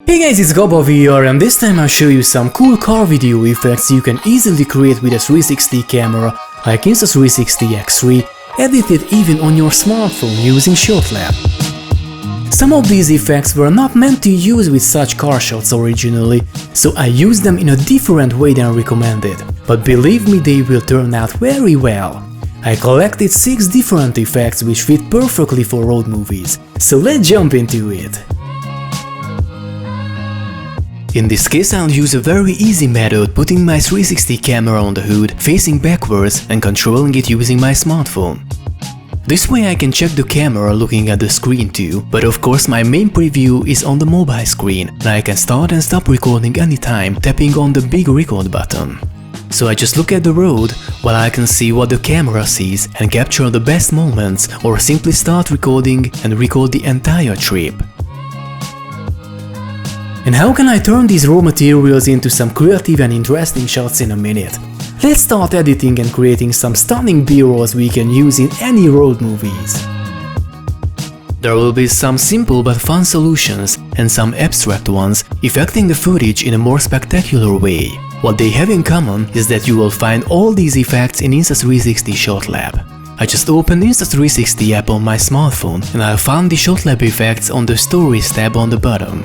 Hey guys, it's GabaVR and this time I'll show you some cool car video effects you can easily create with a 360 camera like Insta360 X3, edited even on your smartphone using Shot Lab. Some of these effects were not meant to use with such car shots originally, so I used them in a different way than recommended, but believe me, they will turn out very well. I collected 6 different effects which fit perfectly for road movies, so let's jump into it. In this case I'll use a very easy method, putting my 360 camera on the hood, facing backwards and controlling it using my smartphone. This way I can check the camera looking at the screen too, but of course my main preview is on the mobile screen and I can start and stop recording anytime tapping on the big record button. So I just look at the road while I can see what the camera sees and capture the best moments, or simply start recording and record the entire trip. And how can I turn these raw materials into some creative and interesting shots in a minute? Let's start editing and creating some stunning B-rolls we can use in any road movies. There will be some simple but fun solutions and some abstract ones, affecting the footage in a more spectacular way. What they have in common is that you will find all these effects in Insta360 Shot Lab. I just opened Insta360 app on my smartphone and I found the Shot Lab effects on the Stories tab on the bottom.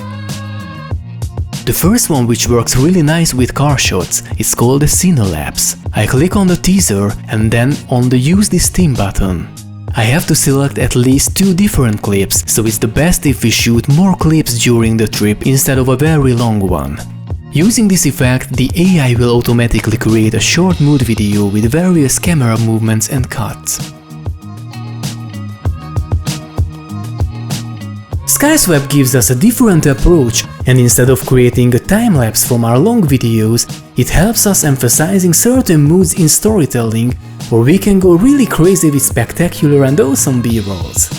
The first one, which works really nice with car shots, is called the CineLapse. I click on the teaser and then on the Use this theme button. I have to select at least 2 different clips, so it's the best if we shoot more clips during the trip instead of a very long one. Using this effect, the AI will automatically create a short mood video with various camera movements and cuts. SkySwap gives us a different approach, and instead of creating a time-lapse from our long videos, it helps us emphasizing certain moods in storytelling, where we can go really crazy with spectacular and awesome B-rolls.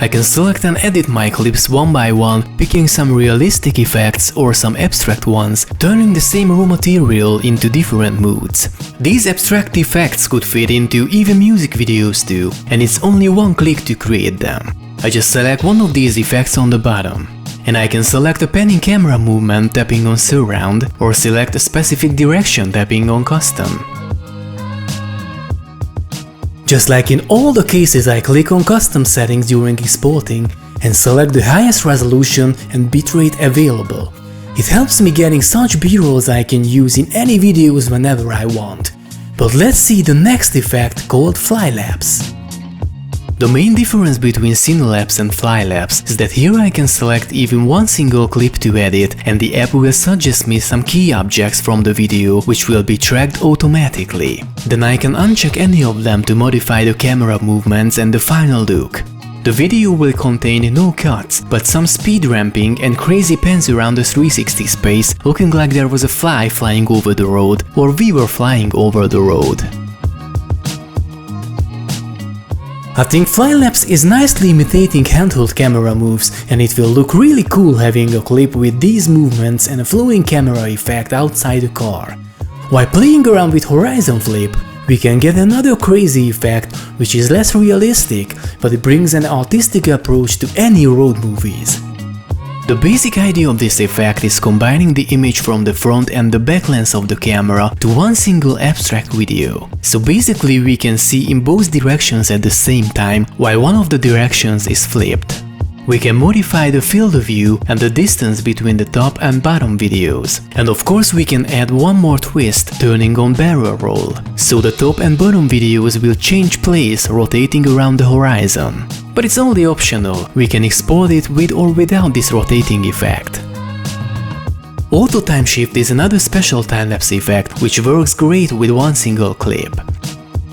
I can select and edit my clips one by one, picking some realistic effects or some abstract ones, turning the same raw material into different moods. These abstract effects could fit into even music videos too, and it's only one click to create them. I just select one of these effects on the bottom, and I can select a panning camera movement tapping on surround, or select a specific direction tapping on custom. Just like in all the cases, I click on custom settings during exporting and select the highest resolution and bitrate available. It helps me getting such B-rolls I can use in any videos whenever I want. But let's see the next effect called FlyLapse. The main difference between CineLapse and FlyLapse is that here I can select even one single clip to edit, and the app will suggest me some key objects from the video which will be tracked automatically. Then I can uncheck any of them to modify the camera movements and the final look. The video will contain no cuts, but some speed ramping and crazy pans around the 360 space, looking like there was a fly flying over the road, or we were flying over the road. I think FlyLapse is nicely imitating handheld camera moves, and it will look really cool having a clip with these movements and a flowing camera effect outside the car. While playing around with horizon flip, we can get another crazy effect which is less realistic, but it brings an artistic approach to any road movies. The basic idea of this effect is combining the image from the front and the back lens of the camera to one single abstract video. So basically we can see in both directions at the same time, while one of the directions is flipped. We can modify the field of view and the distance between the top and bottom videos. And of course we can add one more twist, turning on barrel roll. So the top and bottom videos will change place, rotating around the horizon. But it's only optional, we can export it with or without this rotating effect. Auto TimeShift is another special time-lapse effect which works great with one single clip.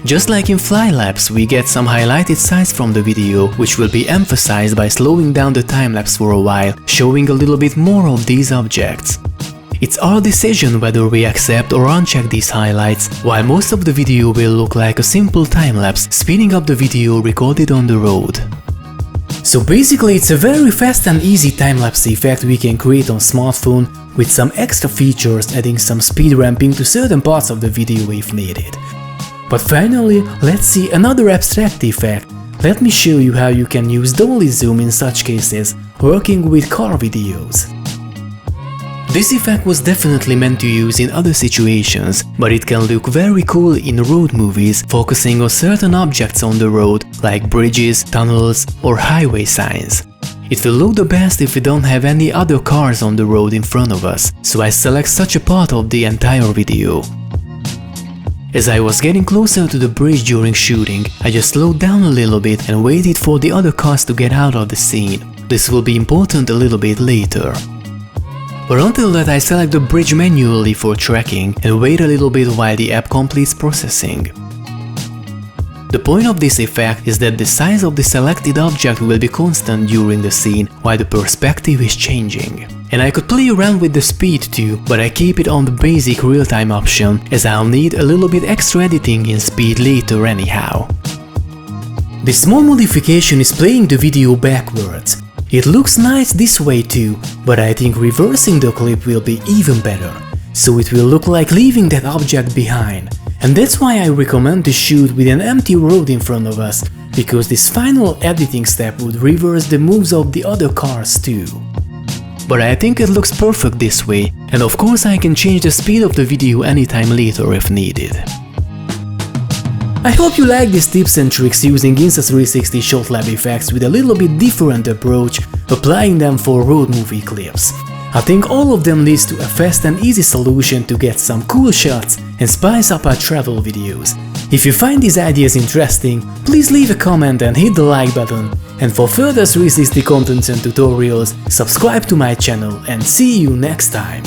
Just like in FlyLapse, we get some highlighted sides from the video, which will be emphasized by slowing down the time-lapse for a while, showing a little bit more of these objects. It's our decision whether we accept or uncheck these highlights, while most of the video will look like a simple time-lapse, speeding up the video recorded on the road. So basically it's a very fast and easy time-lapse effect we can create on smartphone, with some extra features adding some speed ramping to certain parts of the video if needed. But finally, let's see another abstract effect. Let me show you how you can use Dolly Zoom in such cases, working with car videos. This effect was definitely meant to use in other situations, but it can look very cool in road movies, focusing on certain objects on the road, like bridges, tunnels, or highway signs. It will look the best if we don't have any other cars on the road in front of us, so I select such a part of the entire video. As I was getting closer to the bridge during shooting, I just slowed down a little bit and waited for the other cars to get out of the scene. This will be important a little bit later. But until that, I select the bridge manually for tracking and wait a little bit while the app completes processing. The point of this effect is that the size of the selected object will be constant during the scene while the perspective is changing. And I could play around with the speed too, but I keep it on the basic real-time option as I'll need a little bit extra editing in speed later anyhow. This small modification is playing the video backwards. It looks nice this way too, but I think reversing the clip will be even better, so it will look like leaving that object behind. And that's why I recommend to shoot with an empty road in front of us, because this final editing step would reverse the moves of the other cars too. But I think it looks perfect this way, and of course I can change the speed of the video anytime later if needed. I hope you like these tips and tricks using Insta360 Shot Lab effects with a little bit different approach, applying them for road movie clips. I think all of them leads to a fast and easy solution to get some cool shots and spice up our travel videos. If you find these ideas interesting, please leave a comment and hit the like button. And for further 360 contents and tutorials, subscribe to my channel and see you next time!